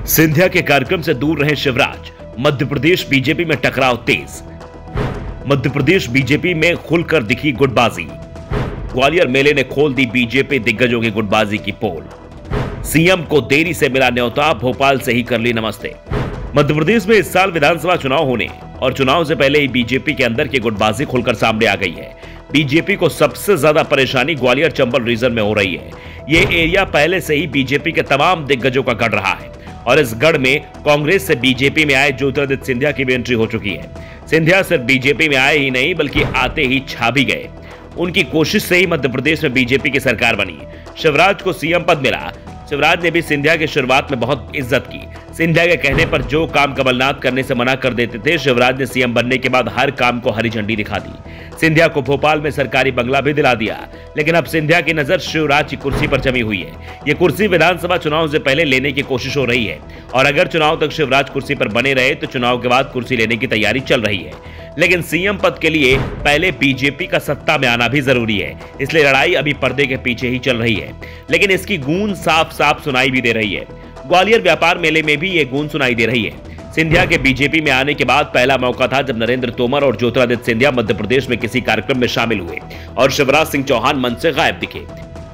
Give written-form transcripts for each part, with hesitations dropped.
सिंधिया के कार्यक्रम से दूर रहे शिवराज। मध्य प्रदेश बीजेपी में टकराव तेज। मध्य प्रदेश बीजेपी में खुलकर दिखी गुटबाजी। ग्वालियर मेले ने खोल दी बीजेपी दिग्गजों की गुटबाजी की पोल। सीएम को देरी से मिला न्योता, भोपाल से ही कर ली नमस्ते। मध्य प्रदेश में इस साल विधानसभा चुनाव होने और चुनाव से पहले ही बीजेपी के अंदर की गुटबाजी खुलकर सामने आ गई है। बीजेपी को सबसे ज्यादा परेशानी ग्वालियर चंबल रीजन में हो रही है। ये एरिया पहले से ही बीजेपी के तमाम दिग्गजों का गढ़ रहा है और इस गढ़ में कांग्रेस से बीजेपी में आए ज्योतिरादित्य सिंधिया की भी एंट्री हो चुकी है। सिंधिया सिर्फ बीजेपी में आए ही नहीं बल्कि आते ही छा भी गए। उनकी कोशिश से ही मध्य प्रदेश में बीजेपी की सरकार बनी। शिवराज को सीएम पद मिला। शिवराज ने भी सिंधिया की शुरुआत में बहुत इज्जत की। सिंधिया के कहने पर जो काम कमलनाथ करने से मना कर देते थे, शिवराज ने सीएम बनने के बाद हर काम को हरी झंडी दिखा दी। सिंधिया को भोपाल में सरकारी बंगला भी दिला दिया। लेकिन अब सिंधिया की नजर शिवराज की कुर्सी पर जमी हुई है। ये कुर्सी विधानसभा चुनाव से पहले लेने की कोशिश हो रही है और अगर चुनाव तक शिवराज कुर्सी पर बने रहे तो चुनाव के बाद कुर्सी लेने की तैयारी चल रही है। लेकिन सीएम पद के लिए पहले बीजेपी का सत्ता में आना भी जरूरी है, इसलिए लड़ाई अभी पर्दे के पीछे ही चल रही है। लेकिन इसकी गूंज साफ साफ सुनाई भी दे रही है। ग्वालियर व्यापार मेले में भी ये गूंज सुनाई दे रही है। सिंधिया के बीजेपी में आने के बाद पहला मौका था जब नरेंद्र तोमर और ज्योतिरादित्य सिंधिया मध्य प्रदेश में किसी कार्यक्रम में शामिल हुए और शिवराज सिंह चौहान मंच से गायब दिखे।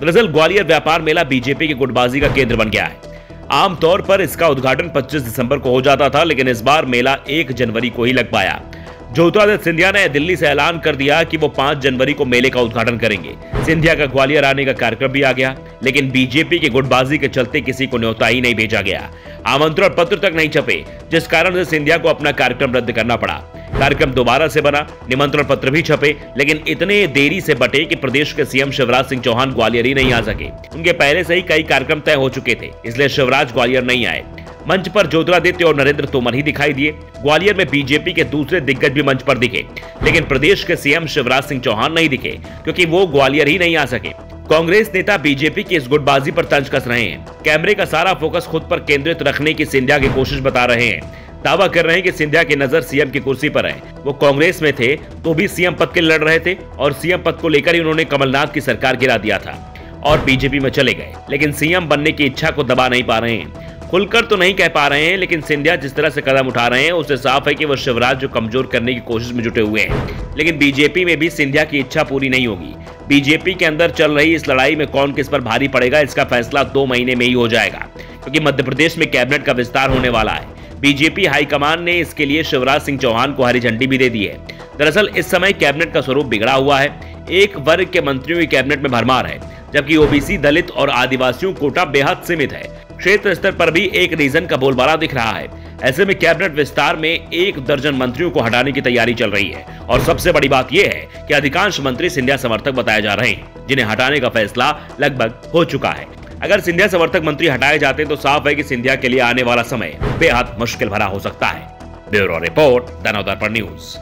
दरअसल ग्वालियर व्यापार मेला बीजेपी की गुटबाजी का केंद्र बन गया है। आमतौर पर इसका उद्घाटन 25 दिसंबर को हो जाता था, लेकिन इस बार मेला 1 जनवरी को ही लग पाया। ज्योतिरादित्य सिंधिया ने दिल्ली से ऐलान कर दिया कि वो 5 जनवरी को मेले का उद्घाटन करेंगे। सिंधिया का ग्वालियर आने का कार्यक्रम भी आ गया, लेकिन बीजेपी की गुटबाजी के चलते किसी को न्योता ही नहीं भेजा गया। आमंत्रण पत्र तक नहीं छपे, जिस कारण से सिंधिया को अपना कार्यक्रम रद्द करना पड़ा। कार्यक्रम दोबारा से बना, निमंत्रण पत्र भी छपे, लेकिन इतने देरी से बटे कि प्रदेश के सीएम शिवराज सिंह चौहान ग्वालियर ही नहीं आ सके। उनके पहले से ही कई कार्यक्रम तय हो चुके थे, इसलिए शिवराज ग्वालियर नहीं आए। मंच पर ज्योतिरादित्य और नरेंद्र तोमर ही दिखाई दिए। ग्वालियर में बीजेपी के दूसरे दिग्गज भी मंच पर दिखे, लेकिन प्रदेश के सीएम शिवराज सिंह चौहान नहीं दिखे क्योंकि वो ग्वालियर ही नहीं आ सके। कांग्रेस नेता बीजेपी की इस गुटबाजी पर तंज कस रहे हैं। कैमरे का सारा फोकस खुद पर केंद्रित रखने की सिंधिया की कोशिश बता रहे हैं। दावा कर रहे हैं कि सिंधिया की नजर सीएम की कुर्सी पर है। वो कांग्रेस में थे तो भी सीएम पद के लिए लड़ रहे थे और सीएम पद को लेकर ही उन्होंने कमलनाथ की सरकार गिरा दिया था और बीजेपी में चले गए, लेकिन सीएम बनने की इच्छा को दबा नहीं पा रहे हैं। खुलकर तो नहीं कह पा रहे हैं, लेकिन सिंधिया जिस तरह से कदम उठा रहे हैं उससे साफ है कि वो शिवराज को कमजोर करने की कोशिश में जुटे हुए हैं। लेकिन बीजेपी में भी सिंधिया की इच्छा पूरी नहीं होगी। बीजेपी के अंदर चल रही इस लड़ाई में कौन किस पर भारी पड़ेगा, इसका फैसला 2 महीने में ही हो जाएगा, क्योंकि मध्य प्रदेश में कैबिनेट का विस्तार होने वाला है। बीजेपी हाईकमान ने इसके लिए शिवराज सिंह चौहान को हरी झंडी भी दे दी है। दरअसल इस समय कैबिनेट का स्वरूप बिगड़ा हुआ है। एक वर्ग के मंत्रियों की कैबिनेट में भरमार है, जबकि ओबीसी, दलित और आदिवासियों कोटा बेहद सीमित है। क्षेत्र स्तर पर भी एक रीजन का बोलबाला दिख रहा है। ऐसे में कैबिनेट विस्तार में 1 दर्जन मंत्रियों को हटाने की तैयारी चल रही है और सबसे बड़ी बात यह है कि अधिकांश मंत्री सिंधिया समर्थक बताए जा रहे हैं, जिन्हें हटाने का फैसला लगभग हो चुका है। अगर सिंधिया समर्थक मंत्री हटाए जाते तो साफ है कि सिंधिया के लिए आने वाला समय बेहद मुश्किल भरा हो सकता है। ब्यूरो रिपोर्ट, दैनिक दर्पण न्यूज।